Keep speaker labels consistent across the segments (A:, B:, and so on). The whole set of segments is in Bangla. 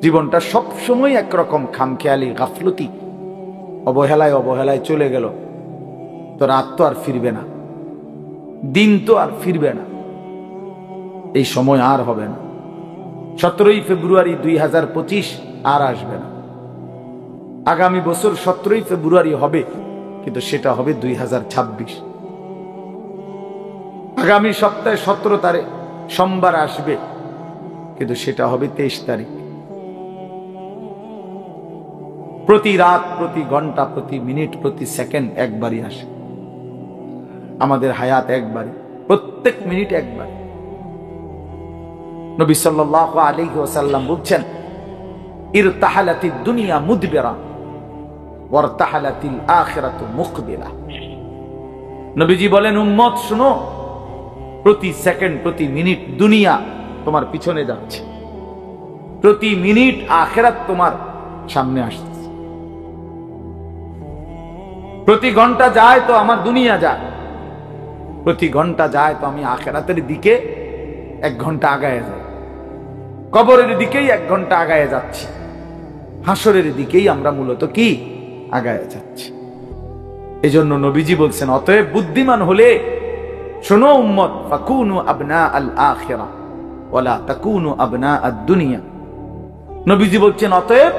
A: জীবনটা সবসময় একরকম খামখেয়ালি গাফলতি, অবহেলায় অবহেলায় চলে গেল। তো রাত তো আর ফিরবে না, দিন তো আর ফিরবে না, এই সময় আর হবে না। 17ই ফেব্রুয়ারি 2025 আর আসবে না। আগামী বছর 17ই ফেব্রুয়ারি হবে, কিন্তু সেটা হবে 2026। আগামী সপ্তাহে 17 তারিখ সোমবার আসবে, কিন্তু সেটা হবে 23 তারিখ। প্রতি রাত, প্রতি ঘন্টা, প্রতি মিনিট, প্রতি সেকেন্ড একবারই আসে। আমাদের হায়াত একবারই, প্রত্যেক মিনিট একবার। নবী সাল্লাল্লাহু আলাইহি ওয়াসাল্লাম বলছেন, ইরতাহালাতিদ দুনিয়া মুদবিরা ওয়ারতাহালাতিল আখিরাতু মুকবিলা। নবীজি বলেন, উম্মত শুনো, প্রতি সেকেন্ড, প্রতি মিনিট দুনিয়া তোমার পিছনে যাচ্ছে, প্রতি মিনিট আখিরাত তোমার সামনে আসছে। প্রতি ঘন্টা যায় তো আমার দুনিয়া যায়, প্রতি ঘন্টা যায় তো আমি আখিরাতের দিকে 1 ঘন্টা আগায় যাই, কবরের দিকেই 1 ঘন্টা আগায় যাচ্ছি, হাসরের দিকেই আমরা মূলত কি আগায় যাচ্ছি। এজন্য নবীজি বলছেন, অতএব বুদ্ধিমান হলে শোনো উম্মত, ফাকুনু আবনা আল আখিরা ওয়ালা তাকুনু আবনা আদ দুনিয়া। নবীজি বলছেন, অতএব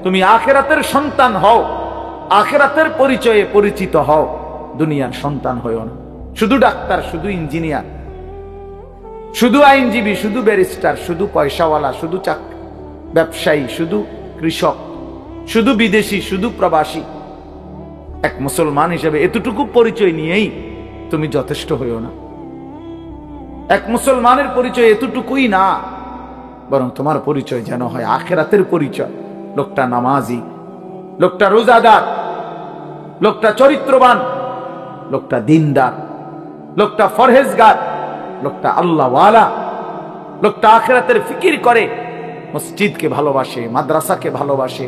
A: তুমি আখিরাতের সন্তান হও, আখিরাতের পরিচয়ে পরিচিত হও, দুনিয়ার সন্তান হও না। শুধু ডাক্তার, শুধু ইঞ্জিনিয়ার, শুধু আইনজীবী, শুধু ব্যারিস্টার, শুধু পয়সাওয়ালা, শুধু চাকরি ব্যবসায়ী, শুধু কৃষক, শুধু বিদেশি, শুধু প্রবাসী, এক মুসলমান হিসেবে এতটুকু পরিচয় নিয়েই তুমি যথেষ্ট হইও না। এক মুসলমানের পরিচয় এতটুকুই না, বরং তোমার পরিচয় যেন হয় আখিরাতের পরিচয়। লোকটা নামাজি, লোকটা রোজাদার, লোকটা চরিত্রবান, লোকটা দিনদার, লোকটা ফরহেজগার, লোকটা আল্লাহওয়ালা, লোকটা আখিরাতের ফিকির করে, মসজিদকে ভালোবাসে, মাদ্রাসাকে ভালোবাসে,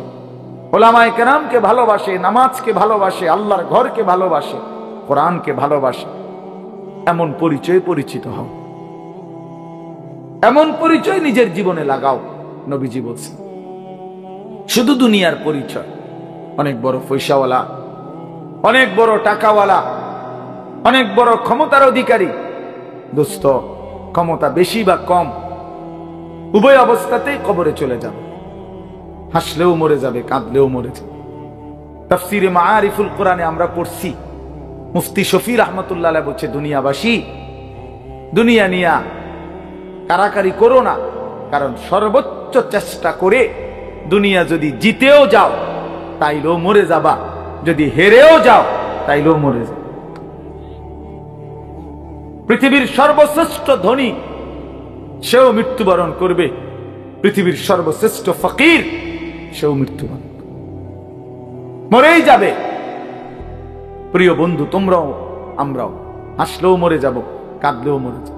A: ওলামায়ে কেরামকে ভালোবাসে, নামাজকে ভালোবাসে, আল্লাহর ঘরকে ভালোবাসে, কোরআনকে ভালোবাসে। এমন পরিচয় পরিচিত হও, এমন পরিচয় নিজের জীবনে লাগাও। নবীজি বলছেন, শুধু দুনিয়ার পরিচয়, অনেক বড় পয়সাওয়ালা, অনেক বড় টাকাওয়ালা, অনেক বড় ক্ষমতার অধিকারী, দোস্ত ক্ষমতা বেশি বা কম উভয় অবস্থাতেই কবরে চলে যাবে, হাসলেও মরে যাবে, কাঁদলেও মরে যাবে। তাফসিরে মাআরিফুল কোরআনে আমরা পড়ছি, মুফতি শফি রাহমাতুল্লাহ আলাইহি বলছে, দুনিয়াবাসী, দুনিয়া নিয়া কারাকারি করো না, কারণ সর্বোচ্চ চেষ্টা করে দুনিয়া যদি জিতেও যাও তাইলেও মরে যাবা, যদি হেরেও যাও তাইলেও মরে যাবে। পৃথিবীর সর্বশ্রেষ্ঠ ধনী সেও মৃত্যুবরণ করবে, পৃথিবীর সর্বশ্রেষ্ঠ ফকির সেও মৃত্যুবরণ মরেই যাবে। প্রিয় বন্ধু, তোমরাও আমরাও হাসলেও মরে যাব, কাঁদলেও মরে যাব,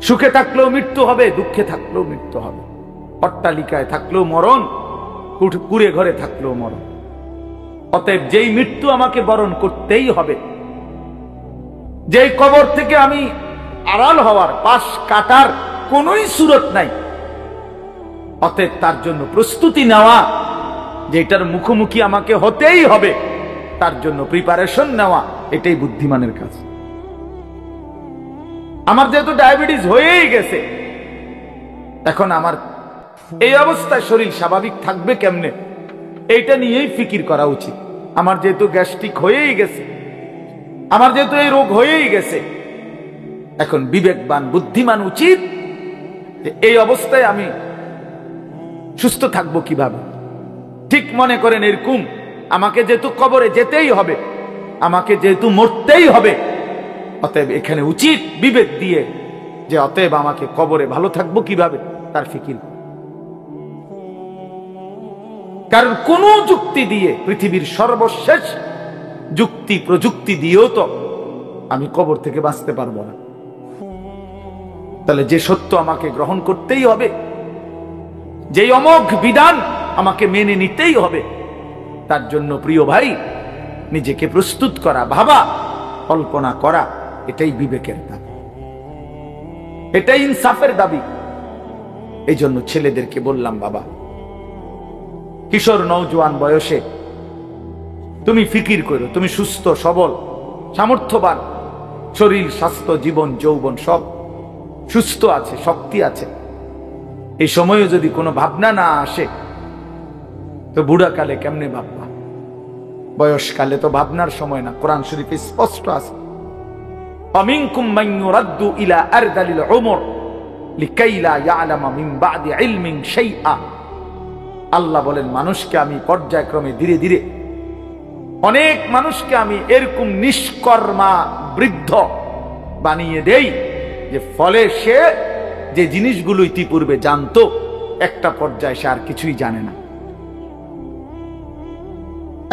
A: সুখে থাকলেও মৃত্যু হবে, দুঃখে থাকলেও মৃত্যু হবে, অট্টালিকায় থাকলেও মরণ, কুড়ে ঘরে থাকলেও মরণ। অতএব যেই মৃত্যু আমাকে বরণ করতেই হবে, যেই কবর থেকে আমি আড়াল হওয়ার, পাশ কাটার কোনই সুরত নাই, অতএব তার জন্য প্রস্তুতি নেওয়া, যেটার মুখোমুখি আমাকে হতেই হবে, তার জন্য প্রিপারেশন নেওয়া, এটাই বুদ্ধিমানের কাজ। আমার যেহেতু ডায়াবেটিস হয়েই গেছে, এখন আমার এই অবস্থায় শরীর স্বাভাবিক থাকবে কেমনে, এইটা নিয়েই ফিকির করা উচিত। আমার যেহেতু গ্যাস্ট্রিক হয়েই গেছে, আমার যেহেতু এই রোগ হয়েই গেছে, এখন বিবেকবান বুদ্ধিমান উচিত যে এই অবস্থায় আমি সুস্থ থাকবো কিভাবে। ঠিক মনে করেন এরকম, আমাকে যেহেতু কবরে যেতেই হবে, আমাকে যেহেতু মরতেই হবে, অতএব এখানে উচিত বিবেক দিয়ে যে অতএব আমাকে কবরে ভালো থাকবো কিভাবে তার ফিকির। কারণ কোন যুক্তি দিয়ে, পৃথিবীর সর্বশেষ যুক্তি প্রযুক্তি দিয়েও তো আমি কবর থেকে বাঁচতে পারবো না। তাহলে যে সত্য আমাকে গ্রহণ করতেই হবে, যে অমোঘ বিধান আমাকে মেনে নিতেই হবে, তার জন্য প্রিয় ভাই নিজেকে প্রস্তুত করা, ভাবা, কল্পনা করা, এটাই বিবেকের দাবি, এটাই ইনসাফের দাবি, এই জন্য ছেলেদেরকে বললাম, বাবা কিশোর নওজোয়ান বয়সে তুমি ফিকির করো, তুমি সুস্থ সবল সামর্থ্যবান, শরীর স্বাস্থ্য জীবন যৌবন সব সুস্থ আছে, শক্তি আছে। এই সময়ে যদি কোনো ভাবনা না আসে তো বুড়াকালে কেমনে ভাববা? বয়সকালে তো ভাবনার সময় না। কোরআন শরীফে স্পষ্ট আছে, আমিনকুম মান ইউরাদ্দু ইলা আরদালিল উমর লিকাই লা ইয়ালামা মিন বাদি ইলমিন শাইআ। আল্লাহ বলেন, মানুষকে আমি পর্যায়ক্রমে ধীরে ধীরে অনেক মানুষকে আমি এরকম নিষ্কর্মা বৃদ্ধ বানিয়ে দেই যে ফলে সে যে জিনিসগুলো ইতিপূর্বে জানতো একটা পর্যায়ে সে আর কিছুই জানে না,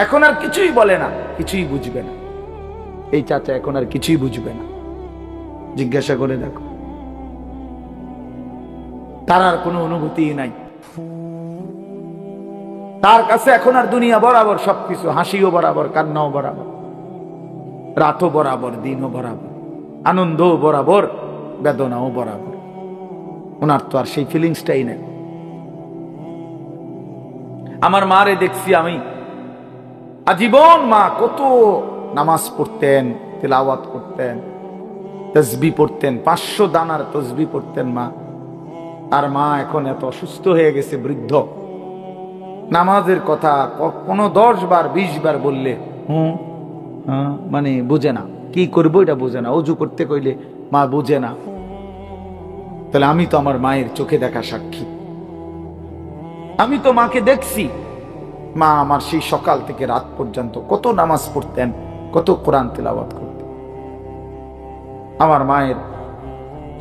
A: এখন আর কিছুই বলে না, কিছুই বুঝবে না। এই চাচা এখন আর কিছুই বুঝবে না, জিজ্ঞাসা করে দেখো, তার আর কোনো অনুভূতি নাই। তার কাছে এখন আর দুনিয়া বরাবর সবকিছু, হাসিও বরাবর, কান্নাও বরাবর, রাতও বরাবর, দিনও বরাবর, আনন্দও বরাবর, বেদনাও বরাবর। ওনার তো আর সেই ফিলিংসটাই নেই। আমার মারে দেখছি আমি আজীবন, মা কত নামাজ পড়তেন, তিলাওয়াত করতেন, তাসবিহ পড়তেন, 500 দানার তাসবিহ পড়তেন মা। আর মা এখন এত অসুস্থ হয়ে গেছে, বৃদ্ধ। নামাজের কথা কোনো 10 বার 20 বার বললে মানে বুঝে না, কি করবো এটা বুঝে না। অজু করতে কইলে মা বুঝে না। তাহলে আমি তো আমার মায়ের চোখে দেখা সাক্ষী, আমি তো মাকে দেখছি। মা আমার সেই সকাল থেকে রাত পর্যন্ত কত নামাজ পড়তেন, কত কোরআন তেলাওয়াত করতেন। আমার মায়ের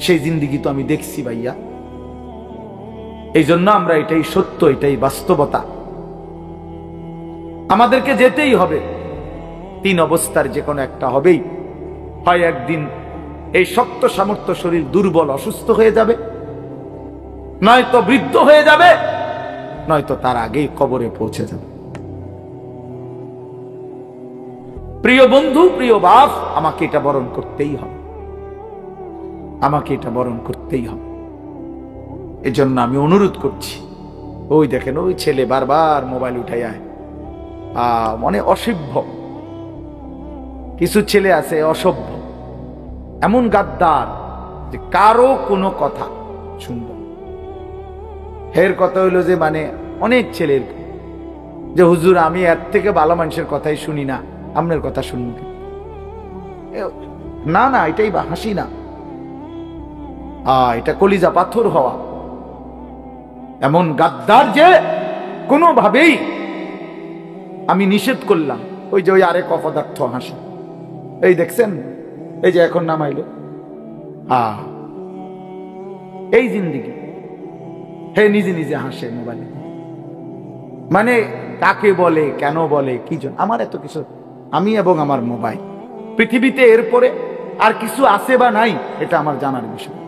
A: সেই জিন্দেগি তো আমি দেখছি ভাইয়া। এই জন্য আমরা, এটাই সত্য, এটাই বাস্তবতা, আমাদেরকে যেতেই হবে। 3 অবস্থার যে কোনো একটা হবেই। হয় একদিন এই শক্ত সামর্থ্য শরীর দুর্বল অসুস্থ হয়ে যাবে, নয়তো বৃদ্ধ হয়ে যাবে, নয়তো তার আগেই কবরে পৌঁছে যাবে। প্রিয় বন্ধু, প্রিয় বাপ, আমাকে এটা বরণ করতেই হবে, আমাকে এটা বরণ করতেই হবে। এজন্য আমি অনুরোধ করছি, ওই দেখেন ওই ছেলে বারবার মোবাইল উঠাই আয়, মানে অসভ্য কিছু ছেলে আছে, অসভ্য, এমন গাদ্দার যে কারো কোনো কথা শুনব। এর কথা হইলো যে মানে অনেক ছেলের যে হুজুর আমি এর থেকে ভালো মানুষের কথাই শুনি না, আপনার কথা শুনব না। না, এটাই বা হাসি না, এটা কলিজা পাথর হওয়া। এমন গাদ্দার যে কোনোভাবেই আমি নিষেধ করলাম। ওই যে ওই আরেক অপদার্থ হাসি, এই দেখছেন, এই যে এখন নামাইল, এই জিন্দিগি, হে নিজে নিজে হাসে মোবাইলে। মানে কাকে বলে, কেন বলে, কি জন্য, আমার এত কিছু, আমি এবং আমার মোবাইল, পৃথিবীতে এরপরে আর কিছু আছে বা নাই এটা আমার জানার বিষয়।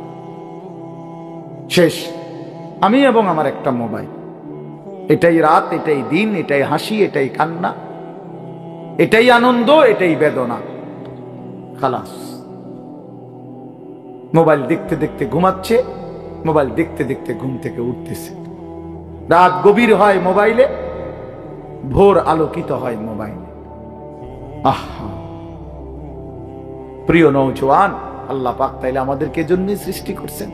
A: শেষ, আমি এবং আমার একটা মোবাইল, এটাই রাত, এটাই দিন, এটাই হাসি, এটাই কান্না, এটাই আনন্দ, এটাই বেদনা। খালাস। মোবাইল দেখতে দেখতে ঘুমাচ্ছে, মোবাইল দেখতে দেখতে ঘুম থেকে উঠতেছে। রাত গভীর হয় মোবাইলে, ভোর আলোকিত হয় মোবাইলে। আহা প্রিয় নওজোয়ান, আল্লাহ পাক তাইলে আমাদেরকে জন্যই সৃষ্টি করছেন।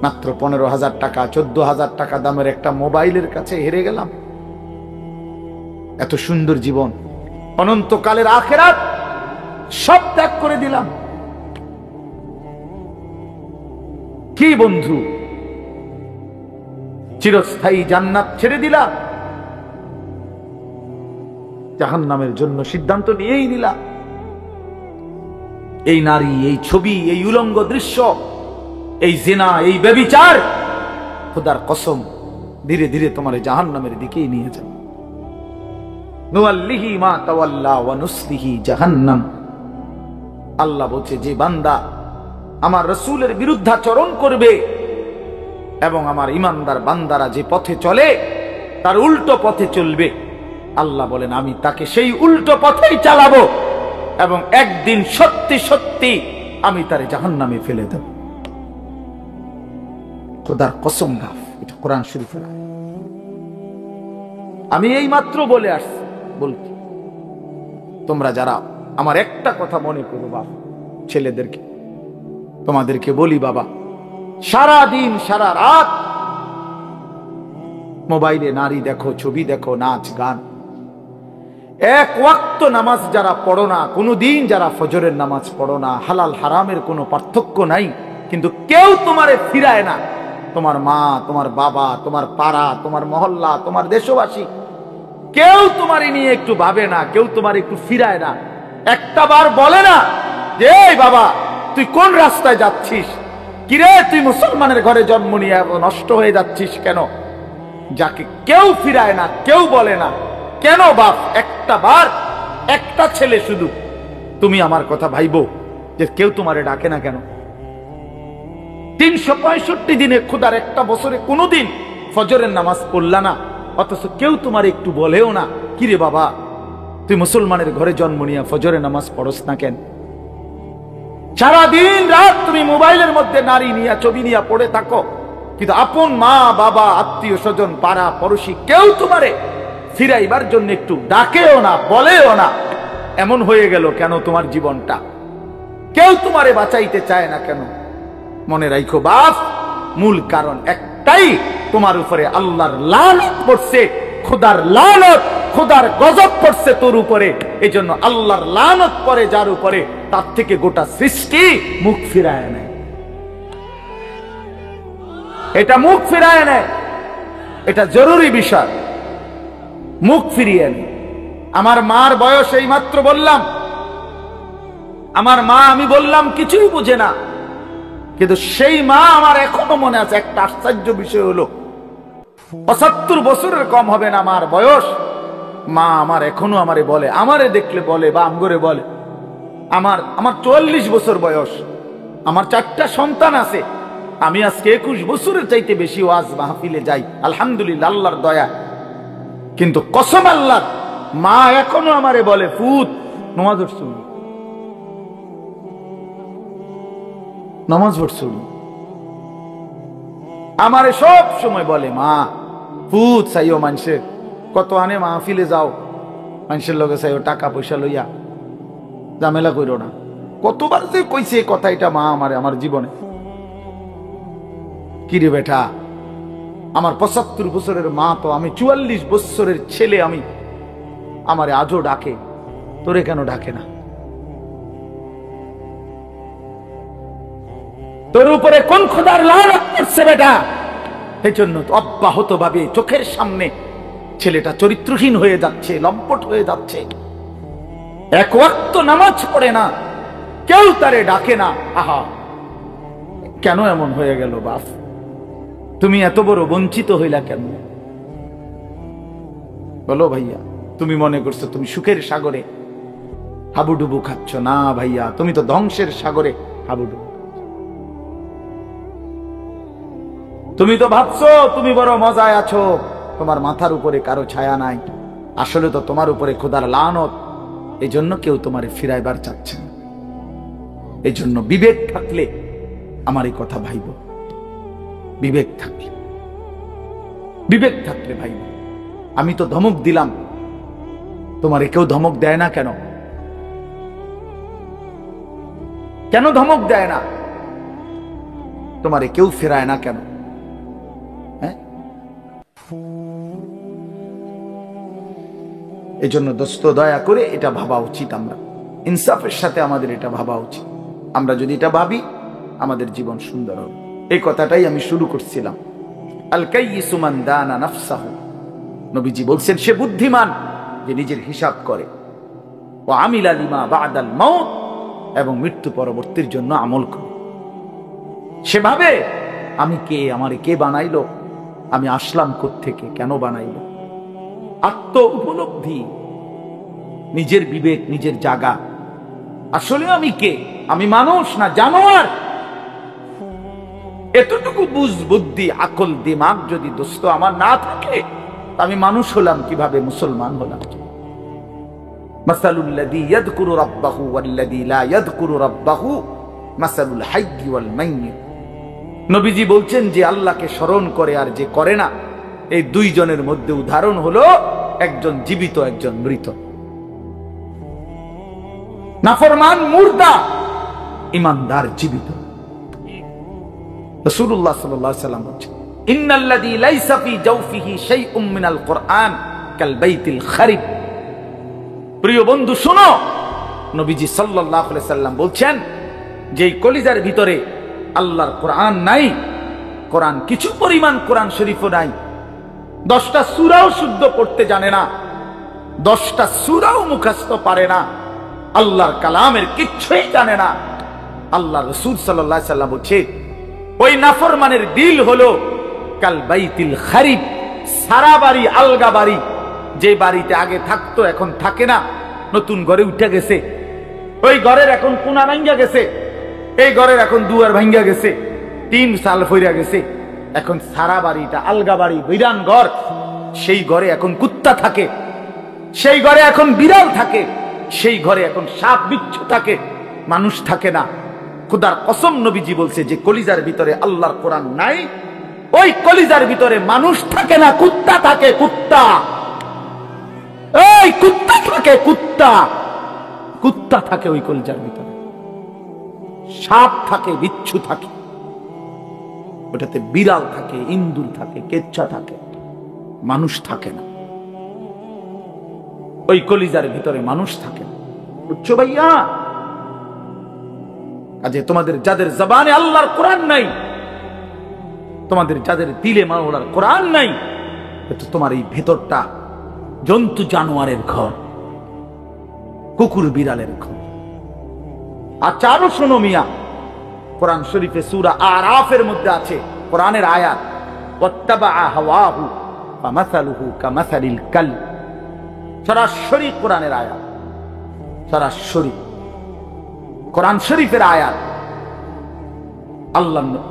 A: মাত্র 15,000 টাকা 14,000 টাকা দামের একটা মোবাইলের কাছে হেরে গেলাম। এত সুন্দর জীবন, অনন্তকালের আখিরাত সব ত্যাগ করে দিলাম। কি বন্ধু, চিরস্থায়ী জান্নাত ছেড়ে দিলাম, জাহান্নামের জন্য সিদ্ধান্ত নিয়েই নিলাম। এই নারী, এই ছবি, এই উলঙ্গ দৃশ্য, এই জিনা, এই ব্যভিচার, খোদার কসম ধীরে ধীরে তোমার জাহান্নামের দিকেই নিয়ে যাবে। নুআল্লিহি মা তাওয়াল্লা ওয়া নুসলিহি জাহান্নাম। আল্লাহ বলছে, যে বান্দা আমার রাসূলের বিরুদ্ধাচরণ করবে এবং আমার ঈমানদার বান্দারা যে পথে চলে তার উল্টো পথে চলবে, আল্লাহ বলেন আমি তাকে সেই উল্টো পথেই চালাবো এবং একদিন সত্যি সত্যি আমি তারে জাহান্নামে ফেলে দেব। খোদার কসম গাফ, এটা কোরআন শরীফের আয়াত। আমি এই মাত্র বলে আসছি, বলছি তোমরা যারা আমার একটা কথা মনে করো বাবা, ছেলেদেরকে তোমাদেরকে বলি বাবা, সারা দিন সারা রাত মোবাইলে নারী দেখো, ছবি দেখো, নাচ গান, এক ওয়াক্ত নামাজ যারা পড়ো না, কোনোদিন যারা ফজরের নামাজ পড়ো না, হালাল হারামের কোনো পার্থক্য নাই, কিন্তু কেউ তোমারে ফিরায় না। তোমার মা, তোমার বাবা, তোমার পাড়া, তোমার মহল্লা, তোমার দেশবাসী, কেউ তোমারে নিয়ে একটু ভাবে না, কেউ তোমার একটু ফিরায় না। একটা বার বলে না যে এই বাবা তুই কোন রাস্তায় যাচ্ছিস, কিরে তুই মুসলমানের ঘরে জন্ম নিয়ে নষ্ট হয়ে যাচ্ছিস কেন? যাকে কেউ ফিরায় না, কেউ বলে না, কেন বাপ? একটা বার একটা ছেলে শুধু তুমি আমার কথা ভাইবো যে কেউ তোমারে ডাকে না কেন? 365 দিনে খোদার একটা বছরে কোনোদিন ফজরের নামাজ পড়লা না, অথচ কেউ তোমার একটু বলেও না কিরে বাবা তুই মুসলমানের ঘরে জন্ম নিয়ে ফজরের নামাজ পড়স না কেন? সারাদিন রাত তুমি মোবাইলের মধ্যে নারী নিয়ে, ছবি নিয়ে পড়ে থাকো, কিন্তু আপন মা বাবা, আত্মীয় স্বজন, পাড়া পড়োশি কেউ তোমারে ফিরাইবার জন্য একটু ডাকেও না, বলেও না। এমন হয়ে গেল কেন তোমার জীবনটা? কেউ তোমারে বাঁচাইতে চায় না কেন? মনে রাখো বাপ, মূল কারণ একটাই, তোমার উপরে আল্লাহর লানত পড়ছে, খোদার লানত, খোদার গজব পড়ছে তোর উপরে। এই জন্য আল্লাহর লানত পড়ে যার উপরে, তার থেকে গোটা সৃষ্টি মুখ ফিরায় নেয়। এটা মুখ ফিরায় নেয়, এটা জরুরি বিষয়, মুখ ফিরিয়ে নেয়। আমার মার বয়স এই মাত্র বললাম, আমার মা আমি বললাম কিছুই বুঝে না, কিন্তু সেই মা আমার এখনো মনে আছে। একটা আশ্চর্য বিষয় হলো 75 বছরের কম হবে না আমার বয়স, মা আমার এখনো আমারে বলে, আমারে দেখলে বলে বা আমগরে বলে, আমার 44 বছর বয়স, আমার 4টা সন্তান আছে, আমি আজকে 21 বছরের চাইতে বেশি ওয়াজ মাহফিলে যাই, আলহামদুলিল্লাহ আল্লাহর দয়া। কিন্তু কসম আল্লাহ, মা এখনো আমারে বলে ফুত নামাজ পড়ছো, নামাজ পড়ছো। আমারে সব সময় বলে মা ফুত চাইও মানুষের, কত আনে মাহফিলে যাও, মানুষের লগে চাইও টাকা পয়সা লইয়া, ঝামেলা কইরো না। কতবার যে কইছে এই কথা, এটা মা আমারে আমার জীবনে। কিরে বেটা, আমার 75 বছরের মা তো, আমি 44 বছরের ছেলে, আমি আমারে আজও ডাকে, তোরে কেন ডাকে না? তোর উপরে কোন খোদার লানত পড়ছে বেটা? এই জন্য অব্যাহত ভাবে চোখের সামনে ছেলেটা চরিত্রহীন হয়ে যাচ্ছে, লম্পট হয়ে যাচ্ছে, এক ওয়াক্ত নামাজ পড়ে না, কেউ তারে ডাকে না। আহা, কেন এমন হয়ে গেল বাপ? তুমি এত বড় বঞ্চিত হইলা কেন? বলো ভাইয়া, তুমি মনে করছো তুমি সুখের সাগরে হাবুডুবু খাচ্ছ? না ভাইয়া, তুমি তো ধ্বংসের সাগরে হাবুডুবু। তুমি তো ভাবছো তুমি বড় মজায় আছো, তোমার মাথার উপরে কারো ছায়া নাই, আসলে তো তোমার উপরে খোদার লানত। এই জন্য কেউ তোমারে ফিরাইবার চাচ্ছে না। এই জন্য বিবেক থাকলে আমার এই কথা ভাইব, বিবেক থাকলে, বিবেক থাকলে ভাইব। আমি তো ধমক দিলাম, তোমারে কেউ ধমক দেয় না কেন? কেন ধমক দেয় না? তোমারে কেউ ফেরায় না কেন? এই জন্য দোস্ত দয়া করে এটা ভাবা উচিত, আমরা ইনসাফের সাথে আমাদের এটা ভাবা উচিত। আমরা যদি এটা ভাবি, আমাদের জীবন সুন্দর হবে। এই কথাটাই আমি শুরু করছিলাম। আল কাইয়িসু মান দানা নাফসাহু, নবীজি বলছেন সে বুদ্ধিমান যে নিজের হিসাব করে, ওয়া আমিলা লিমা বাদাল মাউত, এবং মৃত্যু পরবর্তীর জন্য আমল করে। সেভাবে আমি কে, আমারে কে বানাইলো, আমি আসলাম কোত্থেকে, কেন বানাইলো, আত্ম উপলব্ধি, নিজের বিবেক, নিজের জায়গা। আসলে আমি কে? আমি মানুষ না জানোয়ার? এতটুকু বুঝ, বুদ্ধি, আকল, দিমাগ যদি দোস্ত আমার না থাকে, আমি মানুষ হলাম কিভাবে, মুসলমান হলাম? মাসালুল লাযী ইয়াযকুরু রাব্বাহু ওয়াল লাযী লা ইয়াযকুরু রাব্বাহু মাসালুল হাইয়্যি ওয়াল মাইয়্যিত। নবীজি বলছেন যে আল্লাহকে স্মরণ করে আর যে করে না, এই দুইজনের মধ্যে উদাহরণ হলো একজন জীবিত, একজন মৃত। নাফরমান মুর্দা, ইমানদার জীবিত। রাসূলুল্লাহ সাল্লাল্লাহু আলাইহি ওয়াসাল্লাম বলেছেন, ইন্নাল্লাযী লাইসা ফী জাওফিহি শাইউম মিনাল কুরআন কাল বাইতিল খারিব। প্রিয় বন্ধু শোনো, নবীজি সাল্লাল্লাহু আলাইহি ওয়াসাল্লাম বলছেন যে কলিজার ভিতরে আল্লাহর কোরআন নাই, কোরআন কিছু পরিমাণ কোরআন শরীফও নাই, 10টা সূরাও শুদ্ধ পড়তে জানে না, 10টা সূরাও মুখস্থ পারে না, আল্লাহর কালামের কিচ্ছুই জানে না, আল্লাহ রাসূল সাল্লাল্লাহু আলাইহি ওয়াসাল্লাম বলছে ওই নাফরমানের দিল হলো কাল বাইতিল খারিব, সারা বাড়ি, আলগা বাড়ি, যে বাড়িতে আগে থাকতো এখন থাকে না, নতুন ঘরে উঠে গেছে, ওই ঘরের এখন কোনা ভাঙ্গা গেছে, এই ঘরের এখন দুয়ার ভাঙ্গা গেছে, 3 সাল ফইরা গেছে, এখন সারা বাড়িটা আলগা বাড়ি, বিরান ঘর, সেই ঘরে এখন কুত্তা থাকে, সেই ঘরে এখন বিড়াল থাকে, সেই ঘরে এখন সাপ বিচ্ছু থাকে, মানুষ থাকে না। খোদার কসম নবীজি বলছে যে কলিজার ভিতরে আল্লাহর কোরআন নাই, ওই কলিজার ভিতরে মানুষ থাকে না, কুত্তা থাকে, কুত্তা, এই কুত্তা থাকে, কুত্তা, কুত্তা থাকে ওই কলিজার ভিতরে, সাপ থাকে, বিচ্ছু থাকে, ওটাতে বিড়াল থাকে, ইন্দুর থাকে, কেচ্ছা থাকে, মানুষ থাকে না। ওই কলিজার ভিতরে মানুষ থাকে না, বুঝছো ভাইয়া? কাজে তোমাদের যাদের জবানে আল্লাহর কোরআন নাই, তোমাদের যাদের দিলে মাওলার কোরআন নাই, তো তোমার এই ভেতরটা জন্তু জানোয়ারের ঘর, কুকুর বিড়ালের ঘর। আচ্ছা আরো শোনো মিয়া, কোরআন শরীফে সূরা আরাফের মধ্যে আছে কোরআনের আয়াত, ওয়াত্তাবা হাওয়াহু ফামাসালুহু কামাসালিল কালব। সরাসরি কোরআনের আয়াত, সরাসরি কোরআন শরীফের আয়াত।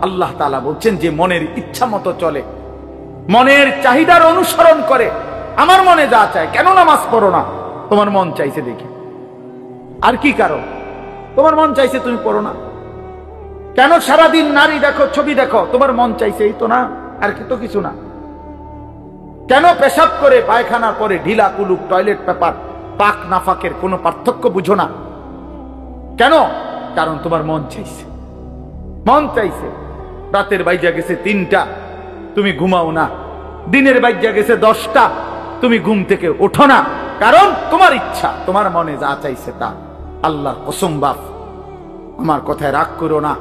A: আল্লাহ তাআলা বলছেন যে মনের ইচ্ছা মতো চলে, মনের চাহিদার অনুসরণ করে, আমার মনে যা চায়, কেন নামাজ পড়ো না? তোমার মন চাইছে দেখে। আর কি কারণ? তোমার মন চাইছে তুমি পড়ো না। কেন সারাদিন নারী দেখো, ছবি দেখো? তোমার মন চাইছে, এই তো না, আর কি তো কিছু না। কেন পেশাব করে পায়খানা করে ঢিলা কুলুক টয়লেট পেপার পাক নাফাকের কোনো পার্থক্য বুঝো না? কেন? কারণ তোমার মন চাইছে, মন চাইছে। রাতের বাইজা গেছে 3টা, তুমি ঘুমাও না, দিনের বাইজা গেছে 10টা, তুমি ঘুম থেকে ওঠো না, কারণ তোমার ইচ্ছা, তোমার মনে যা চাইছে তা। আল্লাহর কসম বাপ, আমার কথায় রাগ করো না।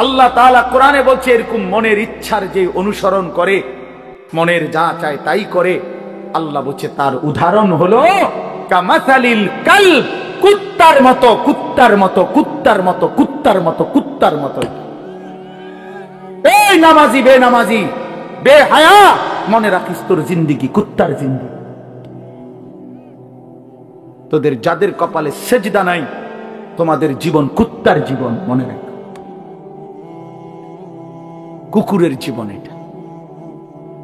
A: আল্লাহ তাআলা কোরআনে বলছে এরকম মনের ইচ্ছার যে অনুসরণ করে, মনের যা চায় তাই করে, আল্লাহ বলছে তার উদাহরণ হলো কামাসালিল কালব, কুত্তার মতো, কুত্তার মতো, কুত্তার মতো, কুত্তার মতো, কুত্তার মতো। এই নামাজি বেনামাজি বেহায়া, মনে রাখিস তোর জিন্দেগি কুত্তার জিন্দেগি। তোদের যাদের কপালে সেজদা নাই, তোমাদের জীবন কুত্তার জীবন, মনে রাখ, কুকুরের জীবন এটা।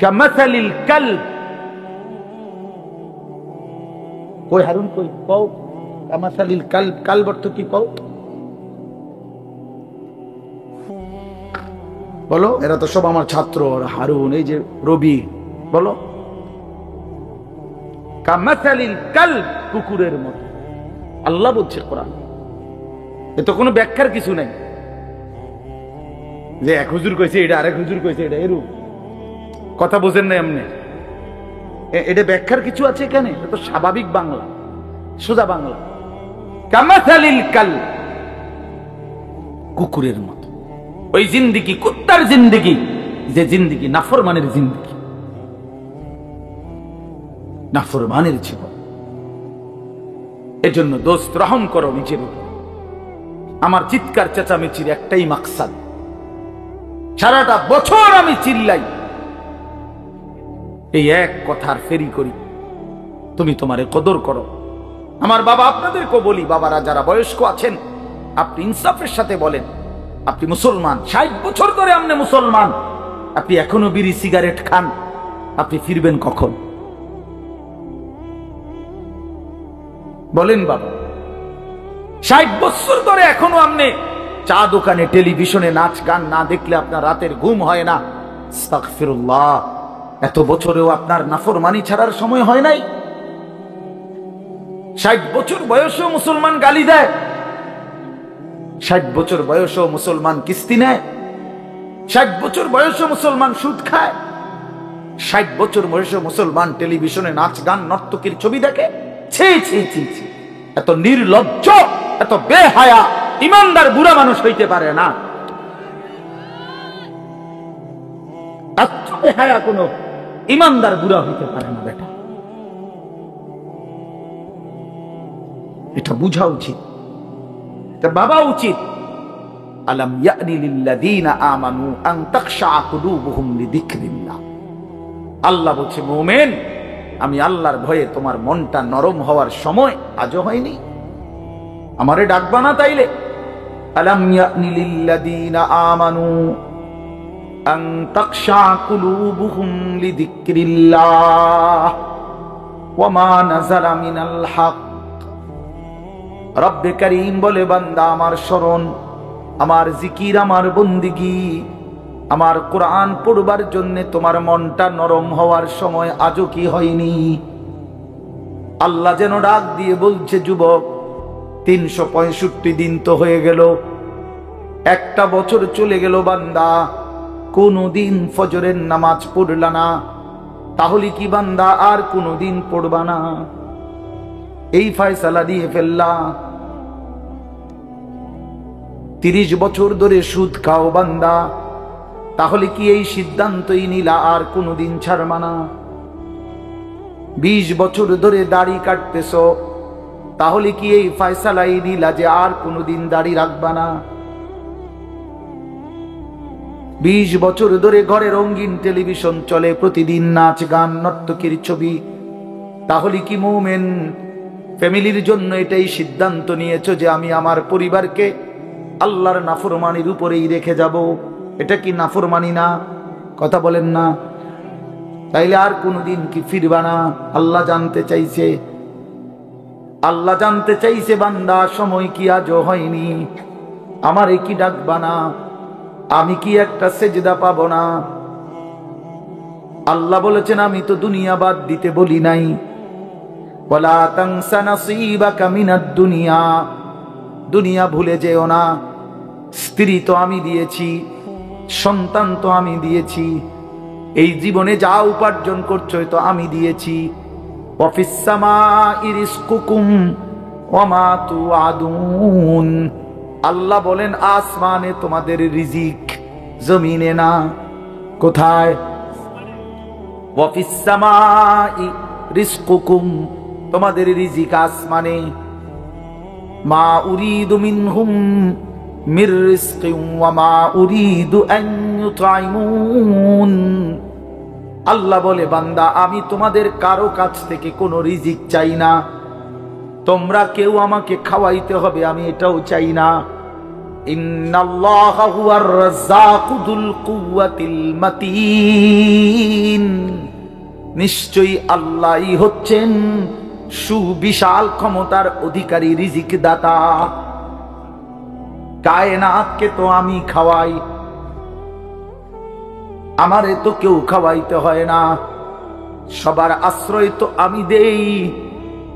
A: কামাসালিল কালব, কই হারুন কই কও, কামাসালিল কালব, কালব অর্থ কি কও বলো? এরা তো সব আমার ছাত্র, হারুন, এই যে রবি, বলো। কামাসালিল কালব, কুকুরের মতো আল্লাহ বলছে কোরআন। এ তো কোনো ব্যাখ্যার কিছু নাই যে এক হুজুর কইছে এটা, আরেক হুজুর কইছে এটা, এরূপ কথা বোঝেন না এমনি। এটা ব্যাখ্যার কিছু আছে এখানে? এটা তো স্বাভাবিক বাংলা, সোজা বাংলা। কামাসালিল কালব, কুকুরের মতো। ওই জিন্দেগি কুত্তার জিন্দেগি, যে জিন্দেগি নাফরমানের জিন্দেগি, নাফরমানের জীবন। এজন্য দোস্ত রহম করো নিজের উপর। আমার চিৎকার চেঁচামেচির একটাই মাকসাদ, সারাটা বছর আমি চিল্লাই, এই এক কথার ফেরি করি, তুমি তোমারে কদর করো। আমার বাবা, আপনাদেরকে বলি, বাবারা যারা বয়স্ক আছেন, আপনি ইনসাফের সাথে বলেন, আপনি মুসলমান, 60 বছর ধরে আপনি মুসলমান, আপনি এখনো বিড়ি সিগারেট খান, আপনি ফিরবেন কখন? বলেন বাবা, 60 বছর ধরে এখনো আপনি চা দোকানে, টেলিভিশনে নাচ গান না দেখলে আপনার রাতের ঘুম হয় না। আস্তাগফিরুল্লাহ, এত বছরেও আপনার নাফরমানি ছাড়ার সময় হয় নাই? 60 বছর বয়সেও মুসলমান গালি দেয়, 60 বছর বয়সেও মুসলমান কিস্তি নেয়, 60 বছর বয়সেও মুসলমান সুদ খায়, 60 বছর বয়সেও মুসলমান টেলিভিশনে নাচ গান নর্তকীর ছবি দেখে। ছি ছি ছি ছি, এত নির্লজ্জ, এত বেহায়া ইমানদার বুড়া মানুষ হইতে পারে না। এত বেহায়া কোন ইমানদার বুড়া হইতে পারে না বেটা। এটা বুঝা উচিত, এটা ভাবা উচিত। আলাম ইয়ানি লিল্লাযীনা আমানু আন তাখশা কুলুবুহুম লিযিকরিল্লাহ। আল্লাহ বলছে, মুমিন, আমি আল্লাহর ভয়ে তোমার মনটা নরম হওয়ার সময় আজও হয়নি? আমারে ডাকবা না তাইলে? আলাম ইয়ানি লিল্লাযীনা আমানু আন তাখশা কুলুবুহুম লিযিকরিল্লাহ ওয়া মা নাযালা মিনাল হক। রব্বে কারীম বলে, বান্দা আমার স্মরণ, আমার জিকির, আমার বন্দিগি, আমার কোরআন পড়বার জন্য তোমার মনটা নরম হওয়ার সময় আজও কি হয়নি? আল্লাহ যেন ডাক দিয়ে বলছে, যুবক, 365 দিন তো হয়ে গেল, একটা বছর চলে গেল, বান্দা কোনদিন ফজরের নামাজ পড়লা না, তাহলে কি বান্দা আর কোনদিন পড়বা না? এই ফয়সালা দিয়ে ফেললা। 30 বছর ধরে সুদ খাও বান্দা, তাহলে কি এই সিদ্ধান্তই নিলা আর কোনদিন ছাড়বা না? 20 বছর ধরে দাড়ি কাটতেছ, তাহলে কি এই ফয়সালাই নিলা যে আর কোনদিন দাড়ি রাখবা না? 20 বছর ধরে ঘরে রঙিন টেলিভিশন চলে, প্রতিদিন নাচ গান নর্তকীর ছবি, তাহলে কি মুমিন ফ্যামিলির জন্য এটাই সিদ্ধান্ত নিয়েছো যে আমি আমার পরিবারকে আল্লাহর নাফরমানির উপরেই রেখে যাব? এটা কি নাফরমানি না? কথা বলেন না? তাইলে আর কোনদিন কি ফিরবা না? আল্লাহ জানতে চাইছে, আল্লাহ জানতে চাইছে, বান্দা সময় কি আজও হয়নি? আমারে কি ডাকবা না? আমি কি একটা সেজদা পাবো না? আল্লাহ বলেছেন, আমি তো দুনিয়া বাদ দিতে বলি নাই। ওয়ালা তানসা নাসীবাকা মিনাদ দুনিয়া, দুনিয়া ভুলে যেও না। স্ত্রী তো আমি দিয়েছি, সন্তান তো আমি দিয়েছি, এই জীবনে যা উপার্জন করছো তো আমি দিয়েছি। ওয়া ফিস সামাই রিজকুকুম ওয়া মা তুআদুন। আল্লাহ বলেন, আসমানে তোমাদের রিজিক, জমিনে না। কোথায়? ওয়া ফিস সামাই রিজকুকুম, তোমাদের রিজিক আসমানে। মা উরিদু মিনহুম মির রিজকিন ওয়া মা উরিদু আন ইউতঈমুন। আল্লাহ বলে, বান্দা আমি তোমাদের কারো কাছ থেকে কোনো রিজিক চাই না, তোমরা কেউ আমাকে খাওয়াইতে হবে আমি এটাও চাই না। ইন্নাল্লাহা হুয়ার রাজ্জাকু যুল কুওয়াতিল মাতিন। নিশ্চয়ই আল্লাহই হচ্ছেন সুবিশাল ক্ষমতার অধিকারী, রিজিক দাতা। কায়নাতকে তো আমি খাওয়াই, আমারে তো কেউ খাওয়াইতে হয় না। সবার আশ্রয় তো আমি দেই,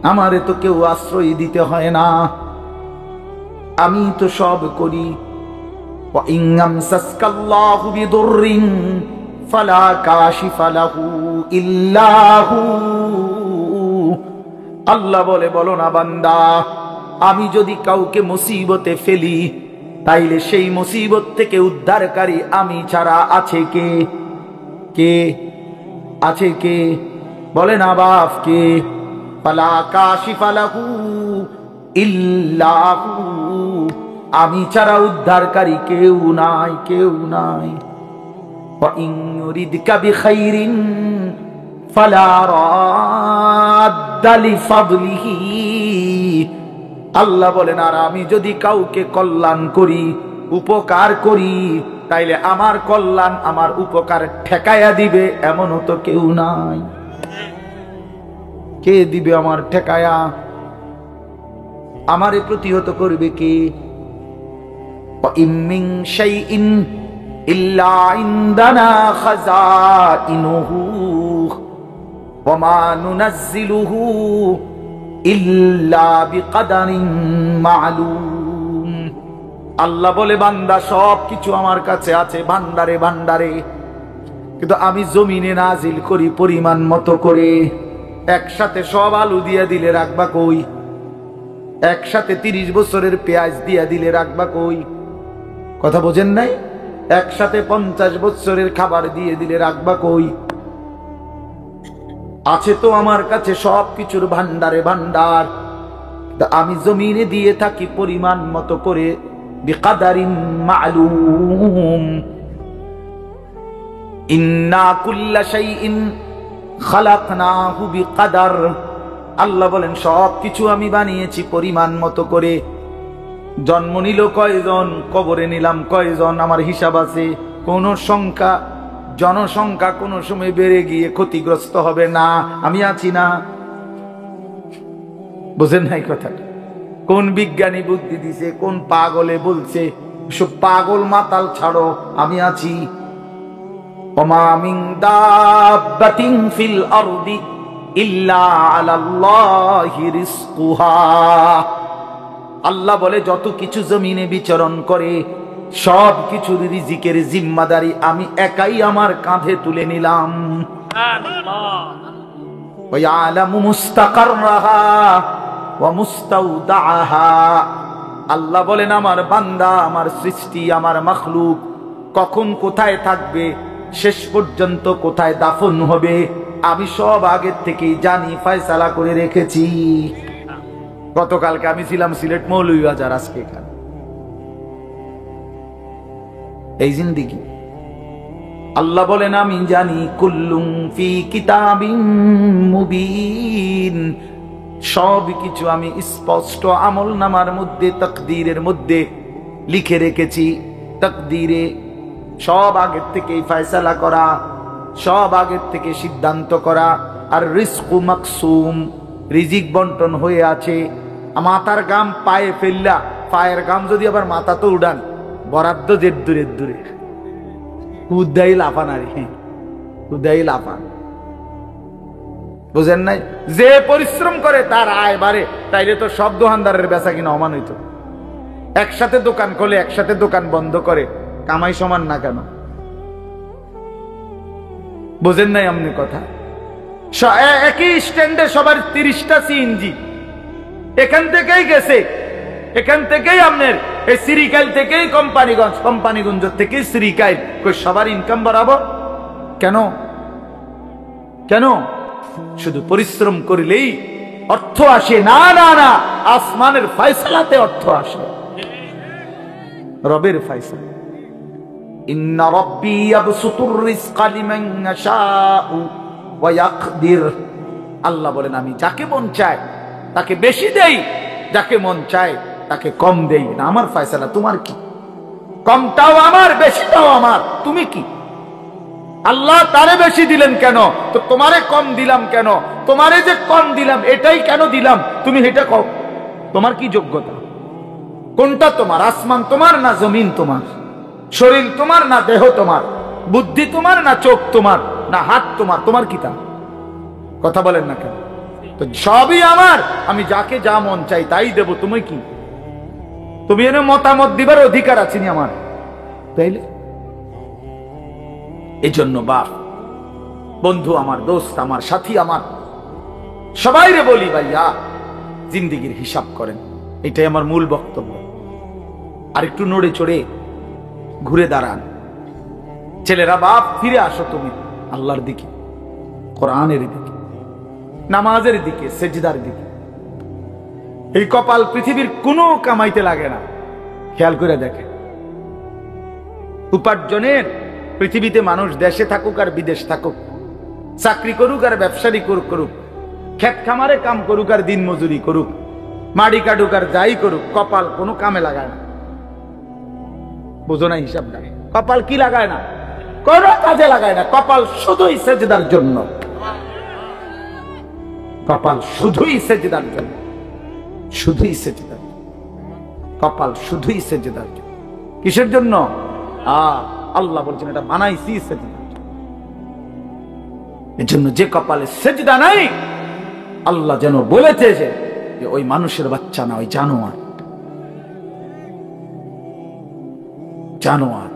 A: আমারে তো কেউ আশ্রয় দিতে হয় না, আমি তো সব করি। ওয়া ইন আমসাসকাল্লাহু বিদুররিন ফালা কাশিফা লাহু ইল্লা হু। আল্লাহ বলে, বলো না বান্দা, আমি যদি কাউকে মুসিবতে ফেলি, তাইলে সেই মুসিবত থেকে উদ্ধারকারী আমি ছাড়া আছে কে? কে আছে? কে বলে না বাপ? কে? ফালা কাশিফা লাহু ইল্লা হু। আমি ছাড়া উদ্ধারকারী কেউ নাই, কেউ নাই। ওয়া ইন ইউরিদকা বিখাইরিন ফালা রাদ্দা লিফাদলিহি। আল্লাহ বলেন, আর আমি যদি কাউকে কল্যাণ করি, উপকার করি, তাইলে আমার কল্যাণ, আমার উপকার ঠেকায়া দিবে এমনও তো কেউ নাই। কে দিবে আমার ঠেকায়া? আমারে প্রতিহত করবে কে? وَإِن مِّن شَيْءٍ إِلَّا عِندَنَا خَزَائِنُهُ وَمَا نُنَزِّلُهُ إِلَّا بِقَدَرٍ مَّعْلُومٍ। আল্লাহ বলে, বান্দা সব কিছু আমার কাছে আছে ভান্ডারে ভান্ডারে, কিন্তু আমি জমিনে নাজিল করি পরিমাণ মতো করে। একসাথে সব আলু দিয়া দিলে রাখবা কই? একসাথে 30 বছরের পেঁয়াজ দিয়া দিলে রাখবা কই? কথা বোঝেন নাই? একসাথে 50 বছরের খাবার দিয়ে দিলে রাখবা কই? আছে তো আমার কাছে সব কিছুর ভান্ডারে ভান্ডার, আমি জমিনে দিয়ে থাকি পরিমাণ মতো করে। বিকাদারিন মা'লুম। ইন্না কুল্লা শাইইন খালাকনাহু বিকাদার। আল্লাহ বলেন সব কিছু আমি বানিয়েছি পরিমাণ মতো করে। জন্ম নিল কয়জন, কবরে নিলাম কয়জন, আমার হিসাব আছে। কোন সংখ্যা, জনসংখ্যা কোন সময় বেড়ে গিয়ে ক্ষতিগ্রস্ত হবে না, আমি আছি না। বুঝেন নাই কথাটা? কোন বিজ্ঞানী বুদ্ধি দিছে, কোন পাগলে বলছে? সব পাগল মাতাল ছাড়ো, আমি আছি। ওমা মিন দাব্বাতিন ফিল আরদি ইল্লা আলাল্লাহি রিজকুহা। আল্লাহ বলে যত কিছু জমিনে বিচরণ করে সব কিছুর রিজিকের জিম্মাদারি আমি একাই আমার কাঁধে তুলে নিলাম। সুবহানাল্লাহ। ওয়া ইয়ালামু মুস্তাকাররাহা ওয়া মুস্তাউদাআহা। আল্লাহ বলেন আমার বান্দা, আমার সৃষ্টি, আমার মাখলুক কখন কোথায় থাকবে, শেষ পর্যন্ত কোথায় দাফন হবে, আমি সব আগের থেকেই জানি, ফয়সালা করে রেখেছি। গতকালকে আমি ছিলাম সিলেট মৌলভীবাজার, আজকে এখানে। এই জিন্দেগি আল্লাহ বলেন আমি জানি। কুল্লুম ফি কিতাবিম মুবিন। সব কিছু আমি স্পষ্ট আমল নামার মধ্যে, তাকদীরের মধ্যে লিখে রেখেছি। তাকদীরে সব আগের থেকেই ফয়সালা করা, সব আগের থেকে সিদ্ধান্ত করা। আর রিজকু মাকসুম, রিজিক বন্টন হয়ে আছে। মাথার গাম পায়ে ফেললা, পায়ের গাম যদি আবার মাথা তো উড়ান, বরাদ্দ যে দূরে দূরে উদ্দাই লাফান। আর উদ্দাই লাফান, বুঝেন নাই? যে পরিশ্রম করে তার আয় বাড়ে। তাইলে তো সব দোকানদারের বেচা কিনা অমান হইতো। একসাথে দোকান খোলে, একসাথে দোকান বন্ধ করে, কামাই সমান না কেন? বুঝেন নাই এমনি কথা? একই স্ট্যান্ডে সবার 30টা সিএনজি এখান থেকেই গেছে, এখান থেকেই আপনার এই সিরিকাইল থেকেই কোম্পানিগঞ্জ, কোম্পানিগঞ্জ থেকেই সিরিকাইল, সবার ইনকাম বাড়াবো কেন? কেন? শুধু পরিশ্রম করলেই অর্থ আসে? না না না, আসমানের ফয়সালাতে অর্থ আসে, রবের ফয়সালা। ইন্না রাব্বী ইয়াবসুতুর রিজকা লিমান ইয়াশাউ ওয়া ইয়াকদির। আল্লাহ বলেন আমি যাকে মন চায় তাকে বেশি দেই, যাকে মন চায় তাকে কম দেই না। আমার ফয়সালা, তোমার কি? কমটাও আমার, বেশিটাও আমার, তুমি কি? আল্লাহ তারে বেশি দিলেন কেন, তো তোমারে কম দিলাম কেন? তোমারে যে কম দিলাম এটাই কেন দিলাম, তুমি এটা কও। তোমার কি যোগ্যতা? কোনটা তোমার? আসমান তোমার না জমিন তোমার? শরীর তোমার না দেহ তোমার? বুদ্ধি তোমার না চোখ তোমার না হাত তোমার? তোমার কি তা? কথা বলেন না কেন? তো সবই আমার, আমি যাকে যা মন চাই তাই দেব। তুমি কি? তুমি এনে মতামত দিবার অধিকার আছে নি আমার? তাইলে এই জন্য বাপ, বন্ধু আমার, দোস্ত আমার, সাথী আমার, সবাই রে বলি ভাইয়া জিন্দেগির হিসাব করেন। এটাই আমার মূল বক্তব্য। আর একটু নড়ে চড়ে ঘুরে দাঁড়ান। ছেলেরা, বাপ ফিরে আসো তুমি আল্লাহর দিকে, কোরআনের দিকে, নামাজের দিকে, সেজদার দিকে। এই কপাল পৃথিবীর কোনো কামাইতে লাগে না। খেয়াল করে দেখে, উপার্জনের পৃথিবীতে মানুষ দেশে থাকুক আর বিদেশ থাকুক, চাকরি করুক আর ব্যবসায়ী করুক, ক্ষেত খামারে কাম করুক আর দিন মজুরি করুক, মাড়ি কাটুক আর যাই করুক, কপাল কোনো কামে লাগায় না। বুঝো না হিসাবটা? কপাল কি লাগায় না? কোন কাজে লাগায় না। কপাল শুধুই সেজদার জন্য। কপাল শুধুই সেজদার জন্য, শুধুই সেজদার। কপাল শুধুই সেজদার জন্য। কিসের জন্য? আল্লাহ বলছেন এটা বানাইছি সেজদা। এর জন্য যে কপালে সেজদা নাই, আল্লাহ যেন বলেছে যে ওই মানুষের বাচ্চা না, ওই জানোয়ার। জানোয়ার।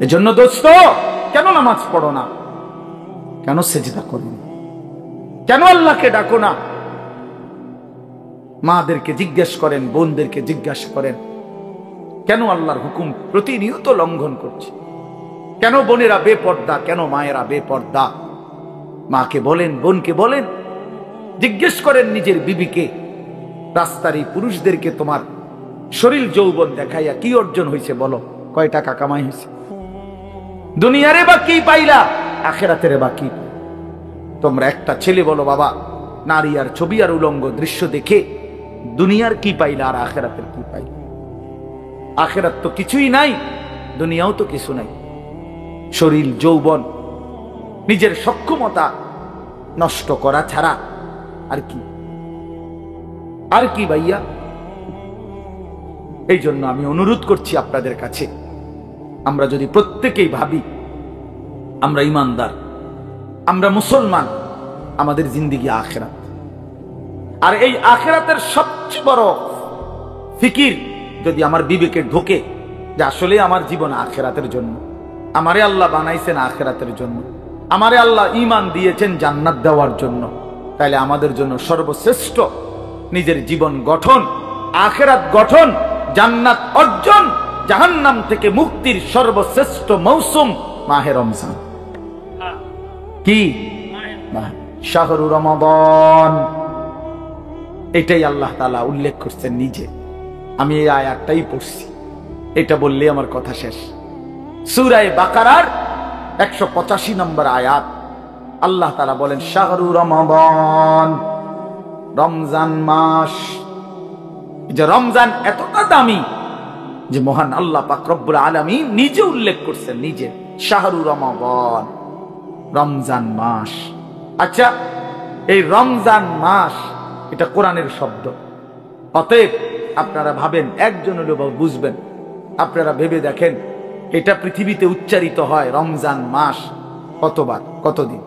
A: এজন্য দোস্ত, কেন নামাজ পড়ো না? কেন সেজদা করো না? কেন আল্লাহকে ডাকো না? মাদেরকে জিজ্ঞেস করেন, বোনদেরকে জিজ্ঞাসা করেন, কেন আল্লাহর হুকুম প্রতিনিয়ত লঙ্ঘন করছে? কেন বোনেরা বেপর্দা? কেন মায়েরা বেপর্দা? মাকে বলেন, বোনকে বলেন, জিজ্ঞেস করেন নিজের বিবিকে, রাস্তার এই পুরুষদেরকে তোমার শরীর যৌবন দেখাইয়া কি অর্জন হয়েছে বলো? কয় টাকা কামাই হয়েছে? দুনিয়ারে বা কি পাইলা? আখিরাতের বা কি? তোমরা একটা ছেলে বলো, বাবা, নারী আর ছবি আর উলঙ্গ দৃশ্য দেখে দুনিয়ার কি পাইলা আর আখিরাতের কি পাইলা? আখিরাত তো কিছুই নাই, দুনিয়াও তো কিছু নাই। শরীর যৌবন, নিজের সক্ষমতা নষ্ট করা ছাড়া আর কি? আর কি ভাইয়া? এই জন্য আমি অনুরোধ করছি আপনাদের কাছে, আমরা যদি প্রত্যেকেই ভাবি আমরা ইমানদার, আমরা মুসলমান, আমাদের জিন্দেগি আখিরাত, আর এই আখিরাতের সবচেয়ে বড় ফিকির যদি আমার বিবেকে ঢোকে যে আসলে আমার জীবন আখিরাতের জন্য, আমারে আল্লাহ বানাইছেন আখিরাতের জন্য, আমারে আল্লাহ ঈমান দিয়েছেন জান্নাত দেওয়ার জন্য, তাহলে আমাদের জন্য সর্বশ্রেষ্ঠ নিজের জীবন গঠন, আখিরাত গঠন, জান্নাত অর্জন, জাহান্নাম থেকে মুক্তির সর্বশ্রেষ্ঠ মৌসুম মাহে রমজান। কি? শাহরু রমাদান। এটাই আল্লাহ তাআলা উল্লেখ করছেন নিজে। আমি এই আয়াতটাই পড়ছি, এটা বললে আমার কথা শেষ। সূরা বাকারার 185 নম্বর আয়াত, আল্লাহ তাআলা বলেন শাহরু রমাদান, রমজান মাস। যে রমজান এতটা দামি যে মহান আল্লাহ পাক রব্বুল আলামিন নিজে উল্লেখ করছেন, নিজে, শাহরু রমাদান, রমজান মাস। আচ্ছা, এই রমজান মাস এটা কোরআনের শব্দ, অতএব আপনারা ভাবেন, একজন হলেও বুঝবেন, আপনারা ভেবে দেখেন এটা পৃথিবীতে উচ্চারিত হয় রমজান মাস কতবার, কতদিন?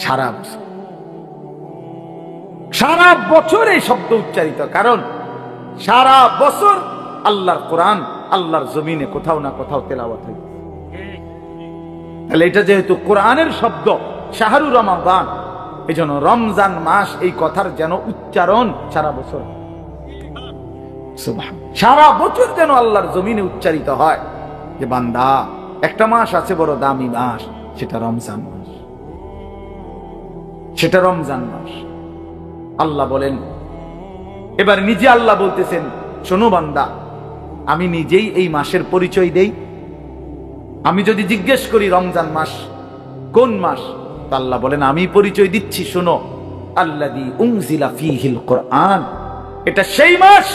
A: সারা বছর। সারা বছর এই শব্দ উচ্চারিত, কারণ সারা বছর আল্লাহর কোরআন আল্লাহর জমিনে কোথাও না কোথাও তেলাওয়াত হয়। তাহলে এটা যেহেতু কোরআনের শব্দ শাহরু রমাদান, এই জন্য রমজান মাস এই কথার যেন উচ্চারণ সারা বছর, সারা বছর যেন আল্লাহর জমিনে উচ্চারিত হয় যে বান্দা, একটা মাস আছে বড় দামি মাস, সেটা রমজান মাস, সেটা রমজান মাস। আল্লাহ বলেন, এবার নিজে আল্লাহ বলতেছেন, শোনো বান্দা, আমি নিজেই এই মাসের পরিচয় দেই। আমি যদি জিজ্ঞেস করি রমজান মাস কোন মাস, আল্লাহ বলেন আমি পরিচয় দিচ্ছি, শোনো, আল্লাযী উনজিলা ফীহিল কোরআন, এটা সেই মাস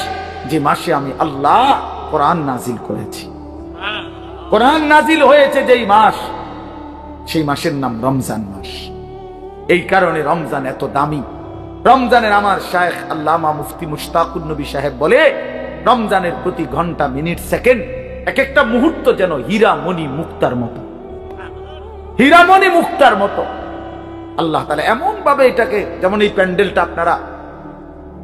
A: যে মাসে আমি আল্লাহ কোরআন নাজিল করেছি। কোরআন নাজিল হয়েছে যেই মাস, সেই মাসের নাম রমজান মাস। এই কারণে রমজান এত দামি। রমজানের আমার শায়েখ আল্লামা মুফতি মুশতাকুন নবী সাহেব বলে, রমজানের প্রতি ঘন্টা, মিনিট, সেকেন্ড, এক একটা মুহূর্ত যেন হীরা মণি মুক্তার মতো, হীরা মণি মুক্তার মতো। আল্লাহ তাআলা এমন ভাবে এটাকে, যেমন এই প্যান্ডেলটা আপনারা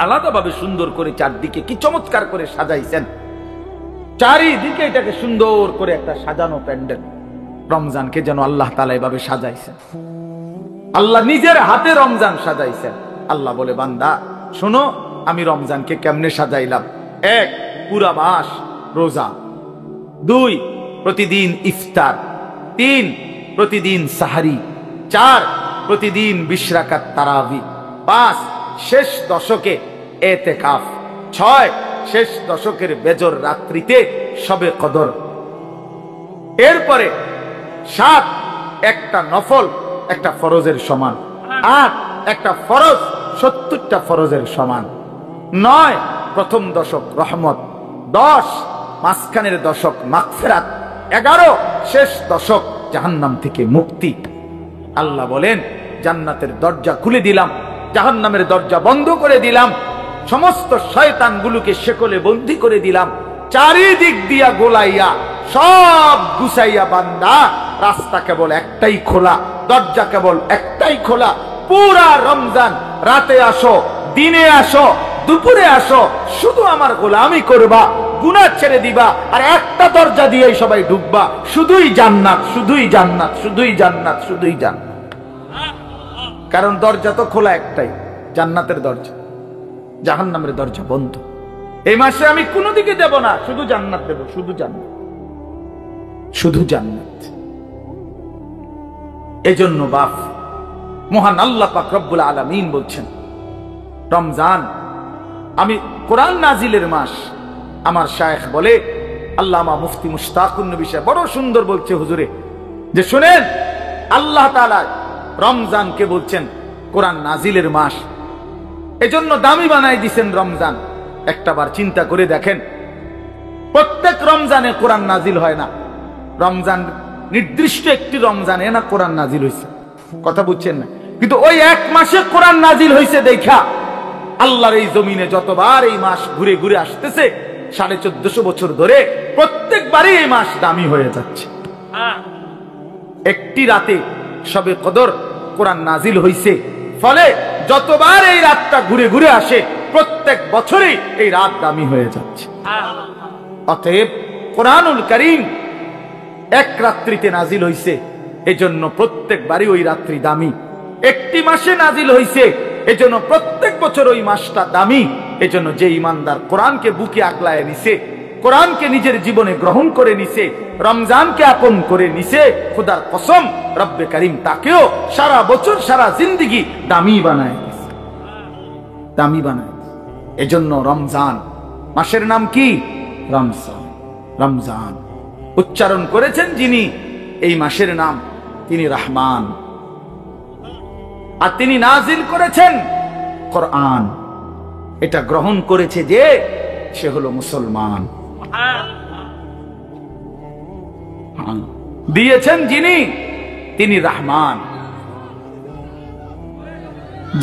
A: আলাদাভাবে সুন্দর করে চারদিকে কি চমৎকার করে সাজাইছেন, চারিদিকে এটাকে সুন্দর করে একটা সাজানো প্যান্ডেল, রমজানকে যেন আল্লাহ তাআলা এভাবে সাজাইছেন। আল্লাহ নিজের হাতে রমজান সাজাইছেন। আল্লাহ বলে, বান্দা শোনো, আমি রমজানকে কেমনে সাজাইলাম। 1, পুরা মাস রোজা। 2, প্রতিদিন ইফতার। 3, প্রতিদিন সাহারি। 4, প্রতিদিন 20 রাকাত তারাবি। 5, শেষ দশকে এতেকাফ। 6, শেষ দশকের বেজর রাত্রিতে শবে কদর। এরপরে 7, একটা নফল একটা ফরজের সমান। 8, একটা ফরজ 70টা ফরজের সমান। 9, প্রথম দশক রহমত। 10, মাঝখানের দশক মাগফিরাত। 11, শেষ দশক জাহান্নাম থেকে মুক্তি। আল্লাহ বলেন, জান্নাতের দরজা খুলে দিলাম, জাহান্নামের দরজা বন্ধ করে দিলাম। সমস্ত শয়তানগুলোকে শেকলে বন্দী করে দিলাম, চারিদিক দিয়া গোলাইয়া সব গুছাইয়া বান্দা, রাস্তা কেবল একটাই খোলা, দরজা কেবল একটাই খোলা। পুরা রমজান রাতে আসো, দিনে আসো, দুপুরে আসো, শুধু আমার গোলামি করবা, গুনাহ ছেড়ে দিবা, আর একটা দরজা দিয়েই সবাই ঢুকবা, শুধুই জান্নাত, শুধুই জান্নাত, শুধুই জান্নাত, শুধুই জান্নাত। কারণ দরজা তো খোলা একটাই, জান্নাতের দরজা, জাহান্নামের দরজা বন্ধ। এই মাসে আমি কোনো দিকে দেব না, শুধু জান্নাত দেব, শুধু জান্নাত, শুধু জান্নাত। এজন্য বাপ মহান আল্লাহ পাক রব্বুল আলামিন বলছেন, রমজান আমি কোরআন নাজিলের মাস। আমার শায়েখ বলে, আল্লামা মুফতি মুশতাকুন নবী সাহেব বড় সুন্দর বলছে হুজুরে, যে শুনেন, আল্লাহ তাআলা রমজানকে বলছেন কোরআন নাজিলের মাস, এজন্য দামি বানাই দিছেন রমজান। একটাবার চিন্তা করে দেখেন, প্রত্যেক রমজানে কোরআন নাজিল হয় না, রমজান নির্দিষ্ট একটি রমজানে না কোরআন নাজিল হয়েছে, কথা বুঝছেন না? কিন্তু ওই এক মাসে কোরআন নাজিল হয়েছে দেখা আল্লাহর এই জমিনে যতবার এই মাস ঘুরে ঘুরে আসতেছে 1450 বছর ধরে, প্রত্যেকবারই এই মাস দামি হয়ে যাচ্ছে। একটি রাতে শবে কদর কোরআন নাজিল হয়েছে, ফলে যতবার এই রাতটা ঘুরে ঘুরে আসে প্রত্যেক বছরই এই রাত দামি হয়ে যাচ্ছে। অতএব কোরআনুল কারীম এক রাত্রিতে নাজিল হয়েছে, এজন্য প্রত্যেকবারই ওই রাত্রি দামি। একটি মাসে নাজিল হয়েছে, এজন্য প্রত্যেক বছর ওই মাসটা দামি। এজন্য যে ইমানদার কোরআনকে বুকে আগলায় নিছে, কোরআনকে নিজের জীবনে গ্রহণ করে নিছে, রমজানকে আপন করে নিছে, খোদার কসম রব্বে কারীম তাকেও সারা বছর সারা জিন্দেগি দামি বানায় দিছে, দামি বানায়। এজন্য রমজান মাসের নাম কি? রমজান। রমজান উচ্চারণ করেছেন যিনি এই মাসের নাম, তিনি রহমান, আর তিনি নাজিল করেছেন কোরআন। এটা গ্রহণ করেছে যে, সে হলো মুসলমান। দিয়েছেন যিনি, তিনি রহমান,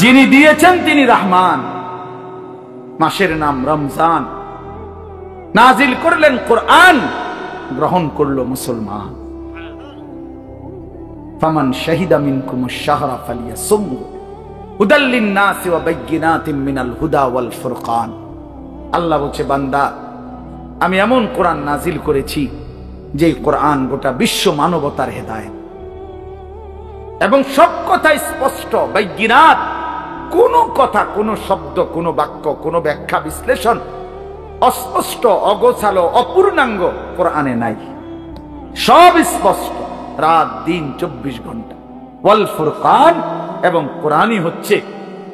A: যিনি দিয়েছেন তিনি রহমান। মাসের নাম রমজান, নাজিল করলেন কোরআন, গ্রহণ করলো মুসলমান। ফামান শাহিদা মিনকুমুশ শাহরা ফালিয়াসুমহু হুদাল লিন-নাসি ওয়া বাইয়িনাতিন মিনাল হুদা ওয়াল ফুরকান। আল্লাহ বলছে, বান্দা আমি এমন কোরআন নাজিল করেছি যে কোরআন গোটা বিশ্ব মানবতার হেদায়েত, এবং সব কথা স্পষ্ট, বাইয়িনাত, কোন কথা, কোন শব্দ, কোন বাক্য, কোন ব্যাখ্যা বিশ্লেষণ অস্পষ্ট, অগোছালো, অপূর্ণাঙ্গ কোরআনে নাই, সব স্পষ্ট, রাত দিন 24 ঘন্টা। ওয়াল ফুরকান, এবং কোরআনই হচ্ছে,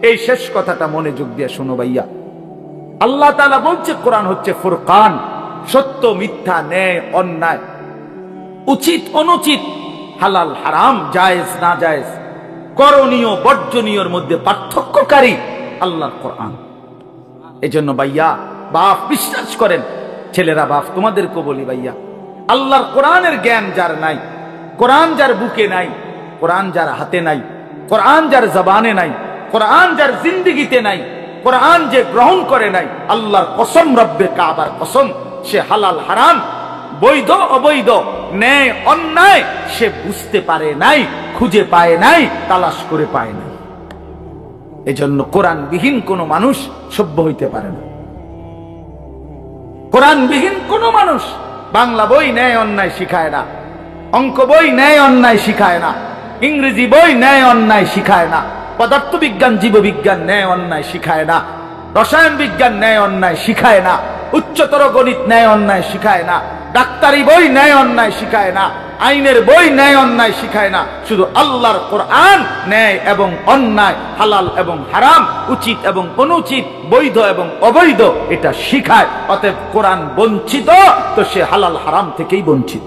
A: এই শেষ কথাটা মনোযোগ দিয়ে শোনো ভাইয়া, আল্লাহ তাআলা বলছে কোরআন হচ্ছে ফুরকান, সত্য মিথ্যা, ন্যায় অন্যায়, উচিত অনুচিত, হালাল হারাম, জায়েজ না জায়েজ, করণীয় বর্জনীয়র মধ্যে পার্থক্যকারী আল্লাহর কোরআন। এজন্য ভাইয়া বাপ বিশ্বাস করেন, ছেলেরা বাপ তোমাদেরকে বলি ভাইয়া, আল্লাহর কোরআনের জ্ঞান যার নাই, কোরআন যার বুকে নাই, কোরআন যার হাতে নাই, কোরআন যার জবানে নাই, কোরআন যার জিন্দেগিতে নাই, কোরআন যে গ্রহণ করে নাই, আল্লাহর কসম, রব্বে কাবার কসম, সে হালাল হারাম, বৈধ অবৈধ, ন্যায় অন্যায় সে বুঝতে পারে নাই, খুঁজে পায় নাই, তালাশ করে পায় নাই। এজন্য কোরআনবিহীন কোনো মানুষ সভ্য হইতে পারে না। কোরআনবিহীন কোনো মানুষ বাংলা বই ন্যায় অন্যায় শিখায় না, অঙ্ক বই ন্যায় অন্যায় শিখায় না, ইংরেজি বই ন্যায় অন্যায় শিখায় না, পদার্থবিজ্ঞান জীববিজ্ঞান ন্যায় অন্যায় শিখায় না, রসায়ন বিজ্ঞান ন্যায় অন্যায় শিখায় না, উচ্চতর গণিত ন্যায় অন্যায় শিখায় না, ডাক্তারি বই ন্যায় অন্যায় শিখায় না, আইনের বই ন্যায় অন্যায় শিখায় না। শুধু আল্লাহর কোরআন ন্যায় এবং অন্যায়, হালাল এবং হারাম, উচিত এবং অনুচিত, বৈধ এবং অবৈধ এটা শিখায়। অতএব কোরআন বঞ্চিত, তো সে হালাল হারাম থেকেই বঞ্চিত।